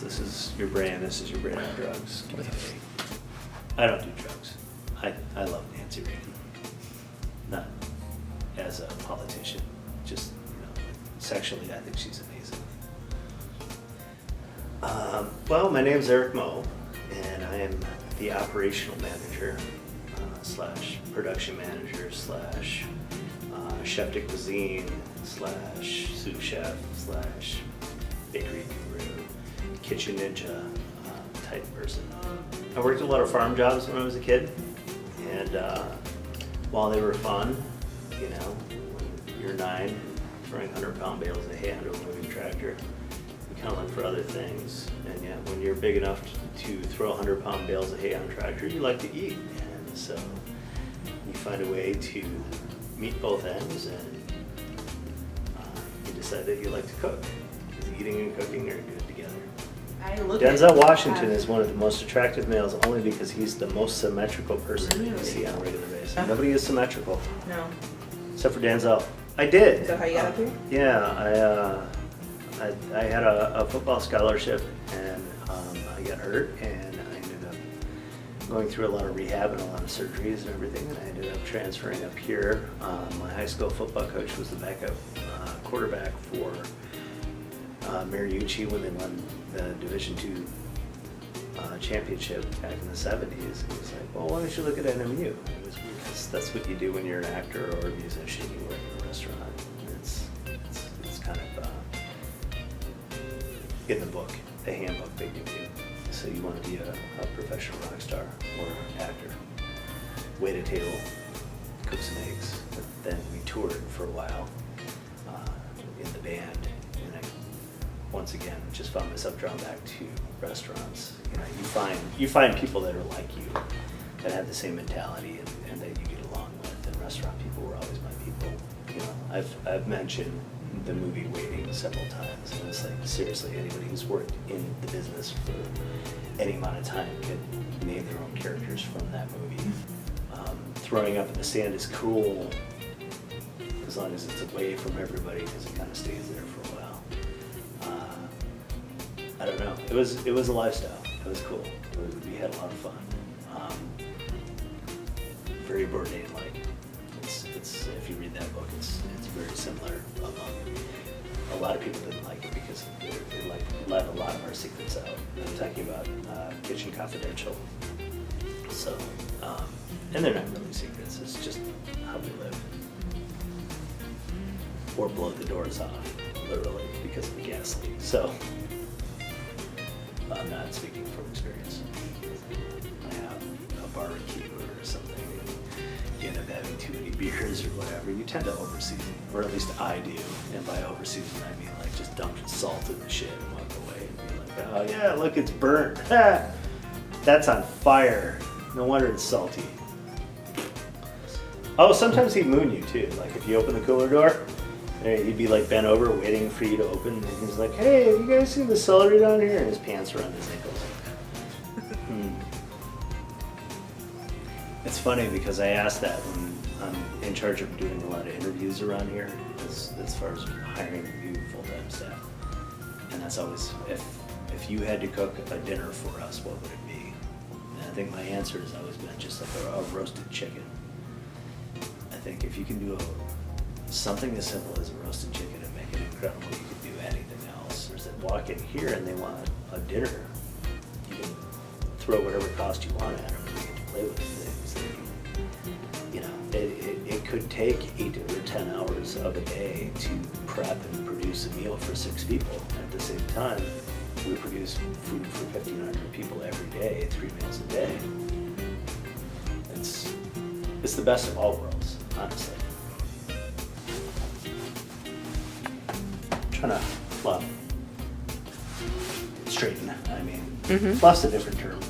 This is your brand. This is your brand of drugs. I don't do drugs. I love Nancy Reagan. Not as a politician. Just, sexually, I think she's amazing. Well, my name's Eric Moe, and I am the operational manager slash production manager slash chef de cuisine slash sous chef slash bakery guru, kitchen ninja type person. I worked a lot of farm jobs when I was a kid, and while they were fun, when you're 9, throwing 100-pound bales of hay onto a moving tractor, you kind of look for other things. And yeah, when you're big enough to throw 100-pound bales of hay on a tractor, you like to eat. And so you find a way to meet both ends, and you decide that you like to cook. Because eating and cooking are good together. Denzel Washington is one of the most attractive males only because he's the most symmetrical person that you see on a regular basis. Nobody is symmetrical. No. Except for Denzel. I did. Is that how you got up here? Yeah, I had a football scholarship, and I got hurt, and I ended up going through a lot of rehab and a lot of surgeries and everything, and I ended up transferring up here. My high school football coach was the backup quarterback for Mariucci when they won the Division II championship back in the 70s. He was like, well, why don't you look at NMU? It was because that's what you do when you're an actor or a musician. You work in a restaurant. It's kind of in the book, the handbook they give you. So you want to be a professional rock star or actor. Wait a table, cook some eggs. But then we toured for a while in the band, and I once again just found myself drawn back to restaurants. You find people that are like you, that have the same mentality and that you get along with. And restaurant people were always my people. I've mentioned the movie Waiting several times, and it's like, seriously, anybody who's worked in the business for any amount of time could name their own characters from that movie. Throwing up in the sand is cool as long as it's away from everybody, because it kind of stays there for a while. I don't know. It was a lifestyle. It was cool. We had a lot of fun. Very Bourdain-like. It's if you read that book, it's very similar. A lot of people didn't like it because it let a lot of our secrets out. I'm talking about Kitchen Confidential. So, and they're not really secrets. It's just how we live. Or blow the doors off, literally, because of the gas leak. So, I'm not speaking from experience. I have a barbecue or something, and you end up having too many beers or whatever. You tend to overseason, or at least I do. And by overseason, I mean like just dump salt in the shit and walk away and be like, oh yeah, look, it's burnt. That's on fire. No wonder it's salty. Oh, sometimes he'd moon you too. Like if you open the cooler door, he'd be like bent over waiting for you to open, and he's like, hey, have you guys seen the celery down here? And his pants around his ankles. It's funny because I asked that when I'm in charge of doing a lot of interviews around here as far as hiring new full-time staff. And that's always, if you had to cook a dinner for us, what would it be? And I think my answer has always been just like a roasted chicken. I think if you can do something as simple as a roasted chicken and make it incredible, you can do anything else. There's that walk in here and they want a dinner. You can throw whatever cost you want at them and they get to play with things. It could take 8 or 10 hours of a day to prep and produce a meal for 6 people. At the same time, we produce food for 1,500 people every day, 3 meals a day. It's the best of all worlds, honestly. Trying to fluff, straighten. I mean, fluff's a different term.